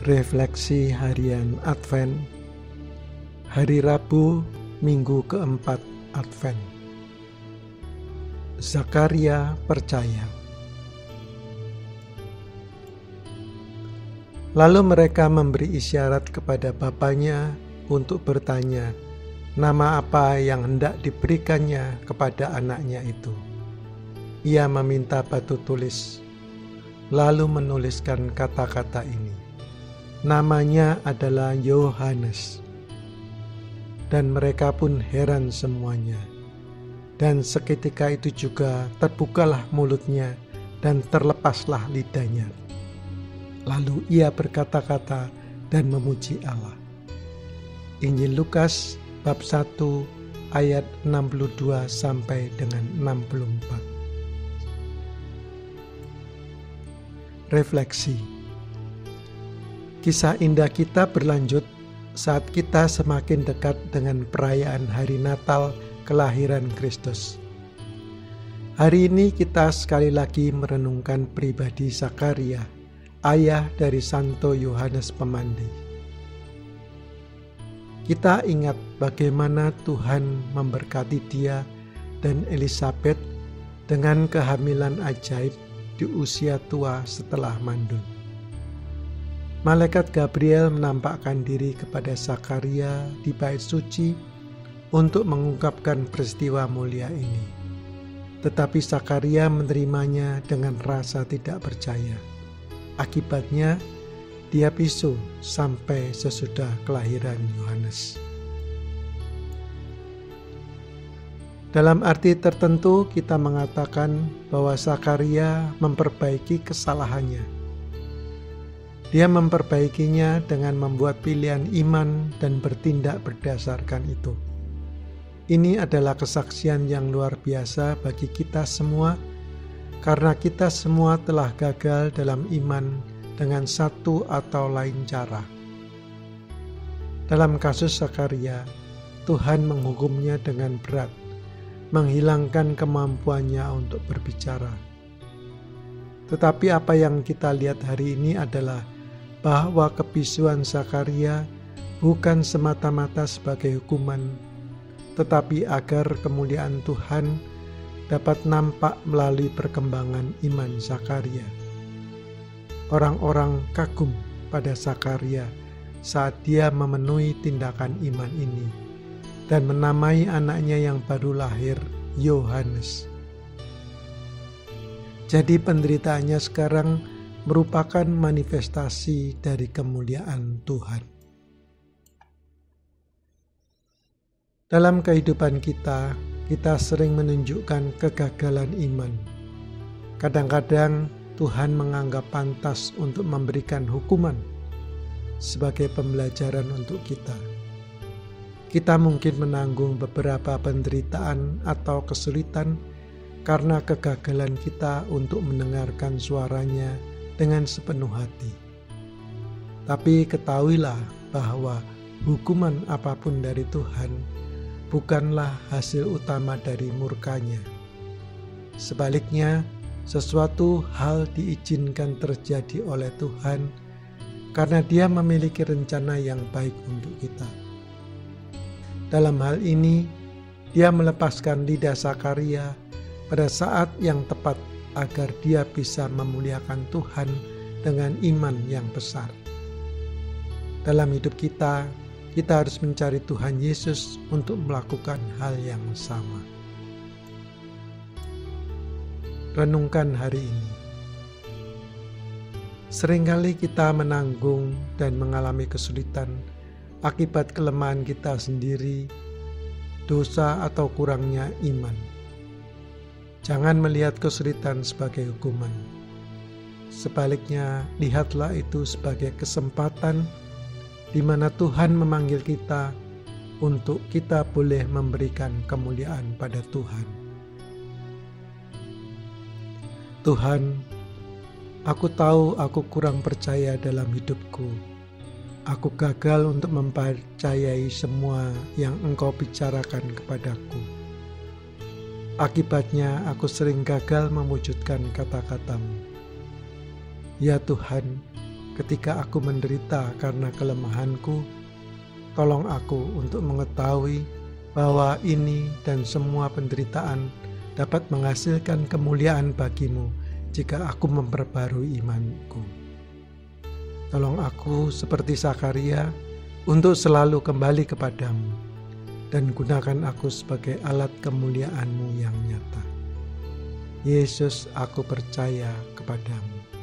Refleksi Harian Advent, hari Rabu, minggu keempat Advent. Zakaria percaya. Lalu mereka memberi isyarat kepada bapaknya untuk bertanya nama apa yang hendak diberikannya kepada anaknya itu. Ia meminta batu tulis, lalu menuliskan kata-kata ini. Namanya adalah Yohanes. Dan mereka pun heran semuanya. Dan seketika itu juga terbukalah mulutnya dan terlepaslah lidahnya. Lalu ia berkata-kata dan memuji Allah. Injil Lukas bab 1 ayat 62 sampai dengan 64. Refleksi. Kisah indah kita berlanjut saat kita semakin dekat dengan perayaan hari Natal kelahiran Kristus. Hari ini kita sekali lagi merenungkan pribadi Zakaria, ayah dari Santo Yohanes Pemandi. Kita ingat bagaimana Tuhan memberkati dia dan Elisabet dengan kehamilan ajaib di usia tua setelah mandul. Malaikat Gabriel menampakkan diri kepada Zakaria di bait suci untuk mengungkapkan peristiwa mulia ini. Tetapi Zakaria menerimanya dengan rasa tidak percaya. Akibatnya, dia bisu sampai sesudah kelahiran Yohanes. Dalam arti tertentu, kita mengatakan bahwa Zakaria memperbaiki kesalahannya. Dia memperbaikinya dengan membuat pilihan iman dan bertindak berdasarkan itu. Ini adalah kesaksian yang luar biasa bagi kita semua, karena kita semua telah gagal dalam iman dengan satu atau lain cara. Dalam kasus Zakaria, Tuhan menghukumnya dengan berat, menghilangkan kemampuannya untuk berbicara. Tetapi apa yang kita lihat hari ini adalah bahwa kebisuan Zakaria bukan semata-mata sebagai hukuman, tetapi agar kemuliaan Tuhan dapat nampak melalui perkembangan iman Zakaria. Orang-orang kagum pada Zakaria saat dia memenuhi tindakan iman ini dan menamai anaknya yang baru lahir Yohanes. Jadi penderitaannya sekarang merupakan manifestasi dari kemuliaan Tuhan. Dalam kehidupan kita sering menunjukkan kegagalan iman. Kadang-kadang Tuhan menganggap pantas untuk memberikan hukuman sebagai pembelajaran untuk kita. Kita mungkin menanggung beberapa penderitaan atau kesulitan karena kegagalan kita untuk mendengarkan suaranya dengan sepenuh hati. Tapi ketahuilah bahwa hukuman apapun dari Tuhan bukanlah hasil utama dari murkanya. Sebaliknya, sesuatu hal diizinkan terjadi oleh Tuhan karena Dia memiliki rencana yang baik untuk kita. Dalam hal ini, Dia melepaskan lidah Zakaria pada saat yang tepat agar dia bisa memuliakan Tuhan dengan iman yang besar. Dalam hidup kita harus mencari Tuhan Yesus untuk melakukan hal yang sama. Renungkan hari ini. Seringkali kita menanggung dan mengalami kesulitan akibat kelemahan kita sendiri, dosa atau kurangnya iman. Jangan melihat kesulitan sebagai hukuman. Sebaliknya, lihatlah itu sebagai kesempatan di mana Tuhan memanggil kita untuk kita boleh memberikan kemuliaan pada Tuhan. Tuhan, aku tahu aku kurang percaya dalam hidupku. Aku gagal untuk mempercayai semua yang Engkau bicarakan kepadaku. Akibatnya aku sering gagal mewujudkan kata-katamu. Ya Tuhan, ketika aku menderita karena kelemahanku, tolong aku untuk mengetahui bahwa ini dan semua penderitaan dapat menghasilkan kemuliaan bagimu jika aku memperbarui imanku. Tolong aku seperti Zakaria untuk selalu kembali kepadamu, dan gunakan aku sebagai alat kemuliaan-Mu yang nyata. Yesus, aku percaya kepadamu.